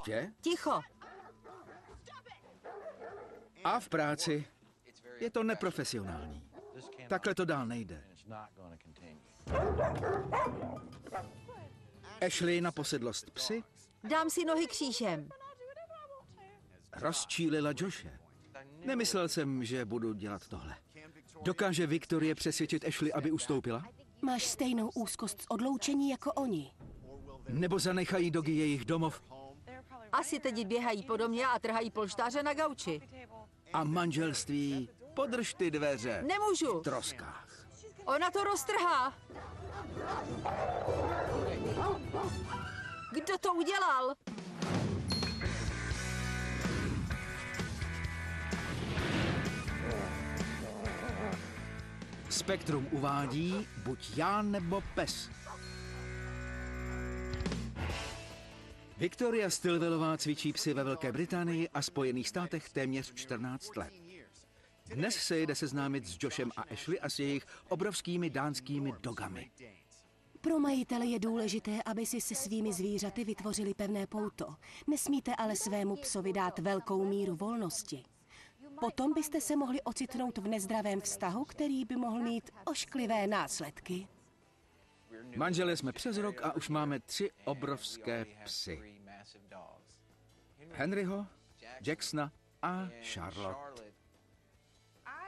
Prostě? Ticho. A v práci je to neprofesionální. Takhle to dál nejde. Ashley na posedlost psy Dám si nohy křížem. rozčílila Joshe. Nemyslel jsem, že budu dělat tohle. Dokáže Viktorie přesvědčit Ashley, aby ustoupila? Máš stejnou úzkost z odloučení jako oni. Nebo zanechají Dogy jejich domov Asi teď běhají po domě a trhají polštáře na gauči. a manželství? Podrž ty dveře. Nemůžu. V troskách. Ona to roztrhá. Kdo to udělal? Spektrum uvádí buď já nebo pes. Victoria Stilwellová cvičí psy ve Velké Británii a Spojených státech téměř 14 let. Dnes se jede seznámit s Joshem a Ashley a s jejich obrovskými dánskými dogami. Pro majitele je důležité, aby si se svými zvířaty vytvořili pevné pouto. Nesmíte ale svému psovi dát velkou míru volnosti. Potom byste se mohli ocitnout v nezdravém vztahu, který by mohl mít ošklivé následky. Manželé jsme přes rok a už máme 3 obrovské psy. Henryho, Jacksona a Charlotte.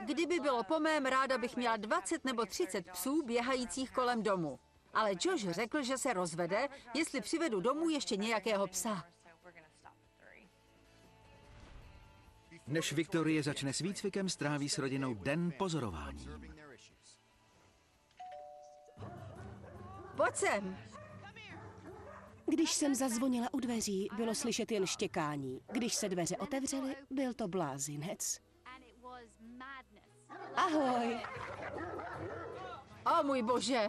Kdyby bylo po mém, ráda bych měla 20 nebo 30 psů běhajících kolem domu. Ale Josh řekl, že se rozvede, jestli přivedu domů ještě nějakého psa. Než Viktorie začne s výcvikem, stráví s rodinou den pozorováním. Pojď sem. Když jsem zazvonila u dveří, bylo slyšet jen štěkání. Když se dveře otevřely, byl to blázinec. Ahoj! O můj bože.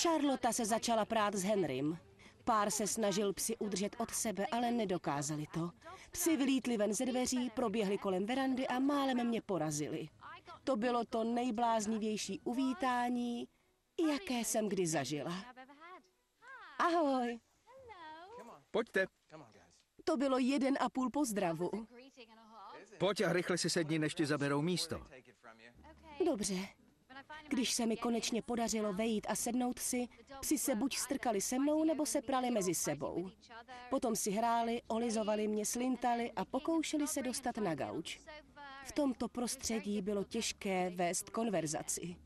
Charlotta se začala prát s Henrym. Pár se snažil psy udržet od sebe, ale nedokázali to. Psi vylítli ven ze dveří, proběhli kolem verandy a málem mě porazili. To bylo to nejbláznivější uvítání, jaké jsem kdy zažila. Ahoj! Pojďte, To bylo 1,5 pozdravu. pojď a rychle si sedni, než ti zaberou místo. Dobře. Když se mi konečně podařilo vejít a sednout si, psi se buď strkali se mnou, nebo se prali mezi sebou. Potom si hráli, olizovali mě, slintali a pokoušeli se dostat na gauč. V tomto prostředí bylo těžké vést konverzaci.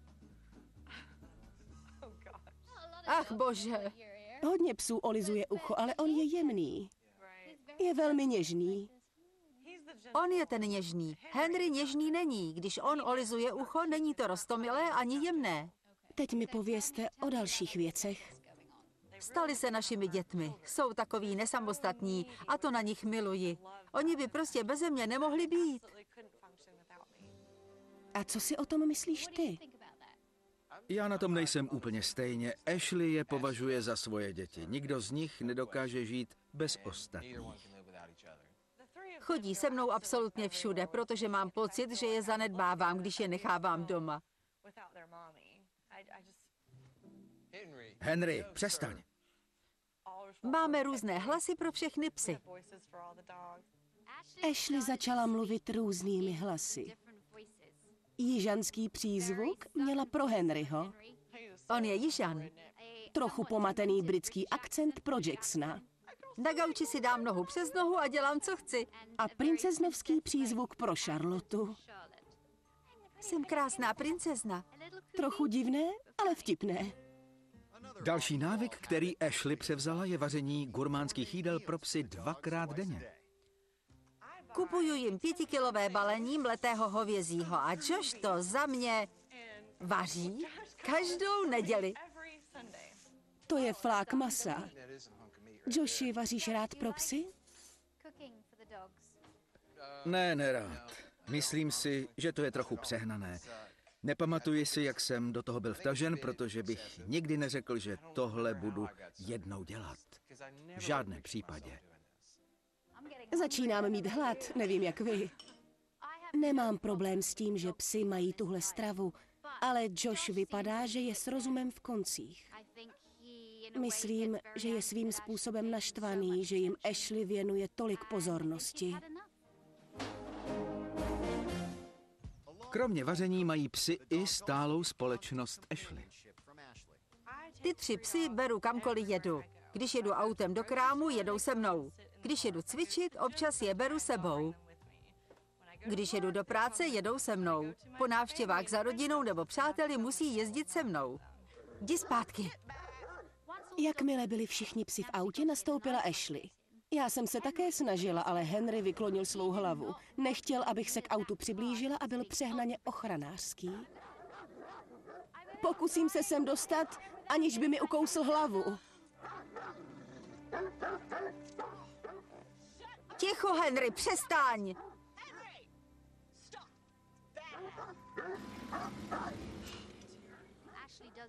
Ach bože. Hodně psů olizuje ucho, ale on je jemný. Je velmi něžný. On je ten něžný. Henry něžný není. Když on olizuje ucho, není to roztomilé ani jemné. Teď mi povězte o dalších věcech. Stali se našimi dětmi. Jsou takoví nesamostatní a to na nich miluji. Oni by prostě beze mě nemohli být. A co si o tom myslíš ty? Já na tom nejsem úplně stejně. Ashley je považuje za svoje děti. Nikdo z nich nedokáže žít bez ostatních. Chodí se mnou absolutně všude, protože mám pocit, že je zanedbávám, když je nechávám doma. Henry, přestaň. Máme různé hlasy pro všechny psy. Ashley začala mluvit různými hlasy. Jižanský přízvuk měla pro Henryho. On je Jižan. Trochu pomatený britský akcent pro Jacksona. Na gauči si dám nohu přes nohu a dělám, co chci. A princeznovský přízvuk pro Charlottu. Jsem krásná princezna. Trochu divné, ale vtipné. Další návyk, který Ashley převzala, je vaření gurmánských jídel pro psy 2krát denně. Kupuju jim 5kilové balení mletého hovězího a Josh to za mě vaří každou neděli. To je flák masa. Joshi, vaříš rád pro psy? Ne, nerád. Myslím si, že to je trochu přehnané. Nepamatuji si, jak jsem do toho byl vtažen, protože bych nikdy neřekl, že tohle budu jednou dělat. V žádném případě. Začínám mít hlad, nevím jak vy. Nemám problém s tím, že psi mají tuhle stravu, ale Josh vypadá, že je s rozumem v koncích. Myslím, že je svým způsobem naštvaný, že jim Ashley věnuje tolik pozornosti. Kromě vaření mají psi i stálou společnost Ashley. Ty 3 psy beru kamkoliv jedu. Když jedu autem do krámu, jedou se mnou. Když jedu cvičit, občas je beru sebou. Když jedu do práce, jedou se mnou. Po návštěvách za rodinou nebo přáteli musí jezdit se mnou. Jdi zpátky. Jakmile byli všichni psi v autě, nastoupila Ashley. Já jsem se také snažila, ale Henry vyklonil svou hlavu. Nechtěl, abych se k autu přiblížila a byl přehnaně ochranářský. Pokusím se sem dostat, aniž by mi ukousl hlavu. Ticho, Henry, přestaň!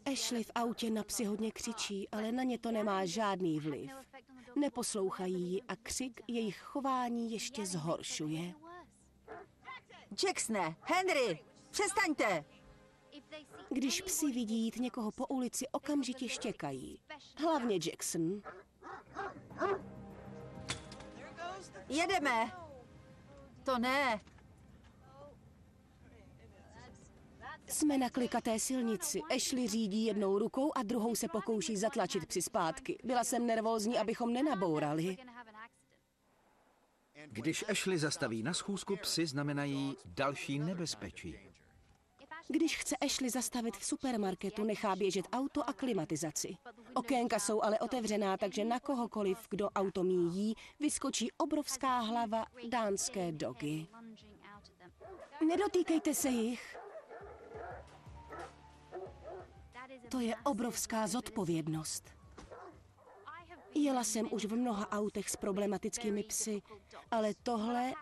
Ashley v autě na psy hodně křičí, ale na ně to nemá žádný vliv. Neposlouchají ji a křik jejich chování ještě zhoršuje. Jacksone, Henry, přestaňte! Když psi vidí jít někoho po ulici, okamžitě štěkají. Hlavně Jackson. Jedeme! To ne. Jsme na klikaté silnici. Ashley řídí jednou rukou a druhou se pokouší zatlačit psy zpátky. Byla jsem nervózní, abychom nenabourali. Když Ashley zastaví na schůzku, psi znamenají další nebezpečí. Když chce Ashley zastavit v supermarketu, nechá běžet auto a klimatizaci. Okénka jsou ale otevřená, takže na kohokoliv, kdo auto míjí, vyskočí obrovská hlava dánské dogy. Nedotýkejte se jich. To je obrovská zodpovědnost. Jela jsem už v mnoha autech s problematickými psy, ale tohle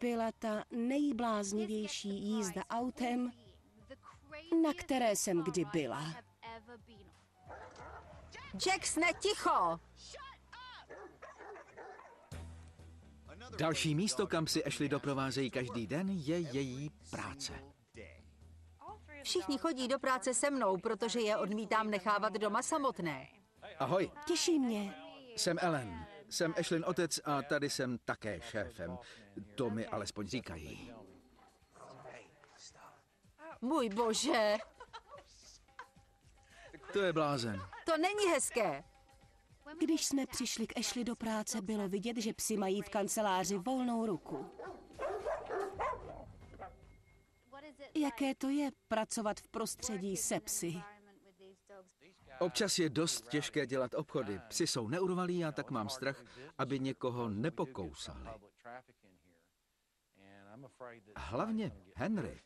byla ta nejbláznivější jízda autem, na které jsem kdy byla. Jacksone, ticho! Další místo, kam si Ashley doprovázejí každý den, je její práce. Všichni chodí do práce se mnou, protože je odmítám nechávat doma samotné. Ahoj, Těší mě. jsem Ellen. Jsem Ashlyn otec a tady jsem také šéfem. To mi alespoň říkají. Můj bože, To je blázen. to není hezké. Když jsme přišli k Ashley do práce, bylo vidět, že psi mají v kanceláři volnou ruku. Jaké to je pracovat v prostředí se psy? Občas je dost těžké dělat obchody. Psi jsou neurvalí a tak mám strach, aby někoho nepokousali. Hlavně Henry.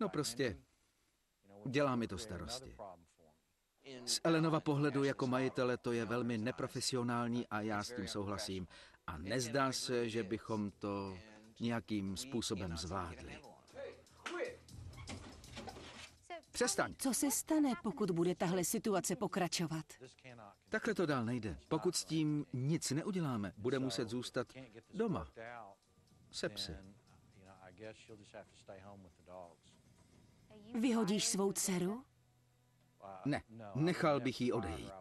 No prostě, dělá mi to starosti. Z Ellenova pohledu jako majitele to je velmi neprofesionální a já s tím souhlasím. A nezdá se, že bychom to nějakým způsobem zvládli. Přestaň. Co se stane, pokud bude tahle situace pokračovat? Takhle to dál nejde. Pokud s tím nic neuděláme, bude muset zůstat doma. Se psy. Vyhodíš svou dceru? Ne, nechal bych jí odejít.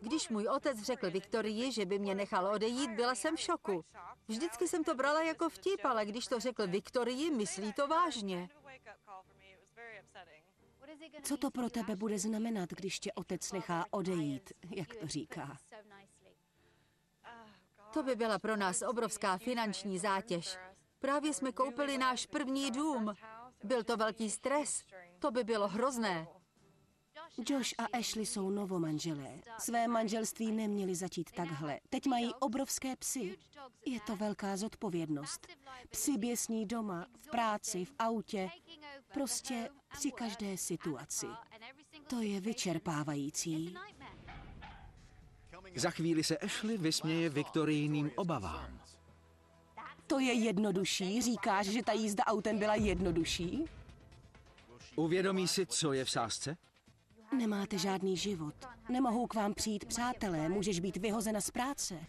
Když můj otec řekl Viktorii, že by mě nechal odejít, byla jsem v šoku. Vždycky jsem to brala jako vtip, ale když to řekl Viktorii, myslí to vážně. Co to pro tebe bude znamenat, když tě otec nechá odejít, jak to říká? To by byla pro nás obrovská finanční zátěž. Právě jsme koupili náš první dům. Byl to velký stres. To by bylo hrozné. Josh a Ashley jsou novomanželé. Své manželství neměli začít takhle. Teď mají obrovské psy. Je to velká zodpovědnost. Psi běsní doma, v práci, v autě, prostě při každé situaci. To je vyčerpávající. Za chvíli se Ashley vysměje Viktorijiným obavám. To je jednodušší. Říkáš, že ta jízda autem byla jednodušší? Uvědomí si, co je v sázce? Nemáte žádný život. Nemohou k vám přijít přátelé, můžeš být vyhozena z práce.